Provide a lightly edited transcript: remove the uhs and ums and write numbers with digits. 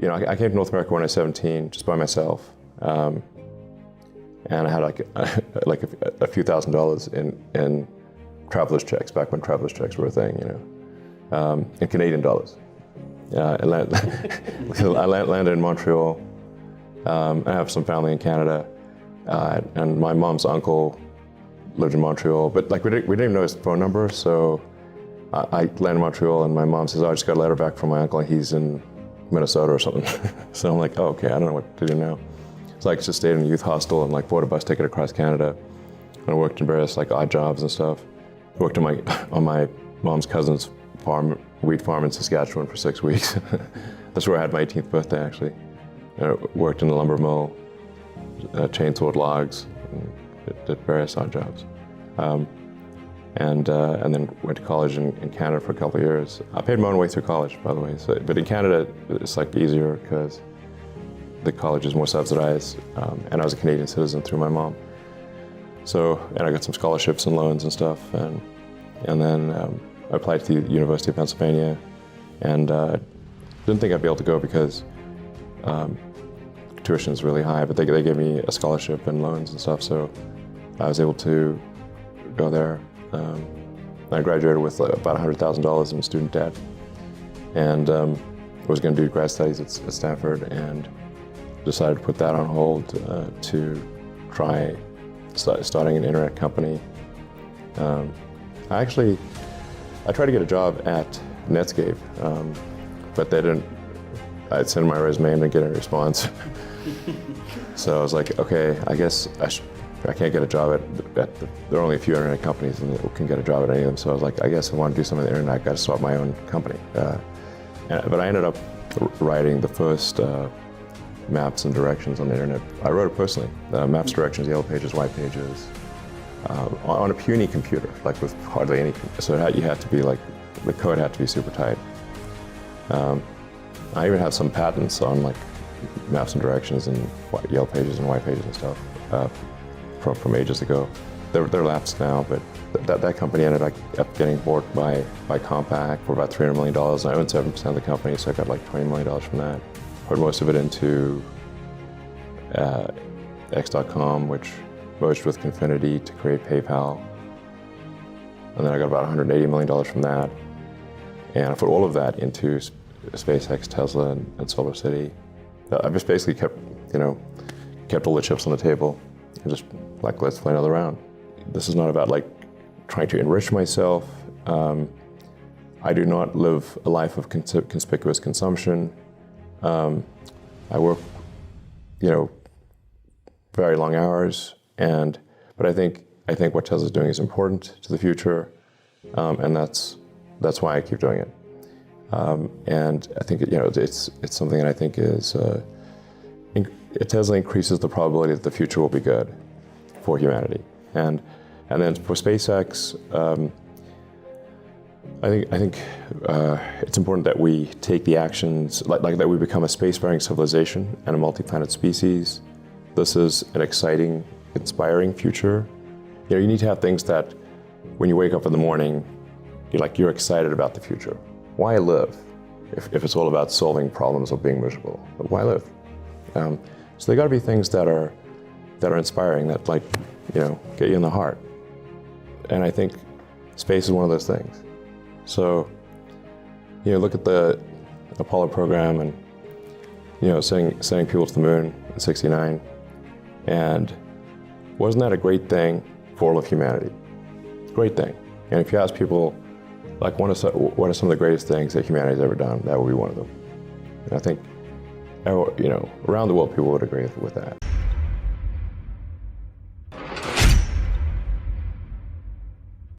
I came to North America when I was 17, just by myself. And I had like a few $1,000s in traveler's checks, back when traveler's checks were a thing, in Canadian dollars. I landed in Montreal. I have some family in Canada, and my mom's uncle lived in Montreal, but we didn't even know his phone number, so I landed in Montreal, and my mom says, I just got a letter back from my uncle, and he's in Minnesota or something. So I'm like, oh, okay, I don't know what to do now. So I just stayed in a youth hostel and bought a bus ticket across Canada, and I worked in various odd jobs and stuff. I worked on my mom's cousin's wheat farm in Saskatchewan for 6 weeks. That's where I had my 18th birthday, actually. I worked in the lumber mill, chainsawed logs, and did various odd jobs. And then went to college in Canada for a couple of years. I paid my own way through college, by the way. But in Canada, it's easier because the college is more subsidized, and I was a Canadian citizen through my mom. And I got some scholarships and loans and stuff, and then I applied to the University of Pennsylvania, and didn't think I'd be able to go because tuition is really high, but they gave me a scholarship and loans and stuff, so I was able to go there. I graduated with about $100,000 in student debt, and I was going to do grad studies at Stanford, and decided to put that on hold to try starting an internet company. I tried to get a job at Netscape, but they didn't. I'd send my resume and didn't get any response. So I was like, okay, I guess I can't get a job there are only a few internet companies and can get a job at any of them. So I was like, I guess I want to do something on the internet, I got to start my own company. But I ended up writing the first maps and directions on the internet. I wrote it personally, maps, directions, yellow pages, white pages, on a puny computer, with hardly any, so you had to be the code had to be super tight. I even have some patents on maps and directions and yellow pages and white pages and stuff from ages ago. They're lapsed now, but that company ended up getting bought by Compaq for about $300 million, and I own 7% of the company, so I got $20 million from that. Put most of it into X.com, which merged with Confinity to create PayPal. And then I got about $180 million from that. And I put all of that into SpaceX, Tesla, and SolarCity. I just basically kept all the chips on the table and just let's play another round. This is not about trying to enrich myself. I do not live a life of conspicuous consumption. I work, very long hours, but I think what Tesla's doing is important to the future, and that's why I keep doing it. And I think it's something that I think is Tesla increases the probability that the future will be good for humanity, and then for SpaceX. I think it's important that we take the actions, that we become a spacefaring civilization and a multi-planet species. This is an exciting, inspiring future. You need to have things that, when you wake up in the morning, you're excited about the future. Why live if it's all about solving problems or being miserable? But why live? So there got to be things that are inspiring, that get you in the heart. And I think space is one of those things. So, look at the Apollo program and, sending people to the moon in '69. And wasn't that a great thing for all of humanity? Great thing. And if you ask people, what are some of the greatest things that humanity's ever done, that would be one of them. And I think, around the world, people would agree with that.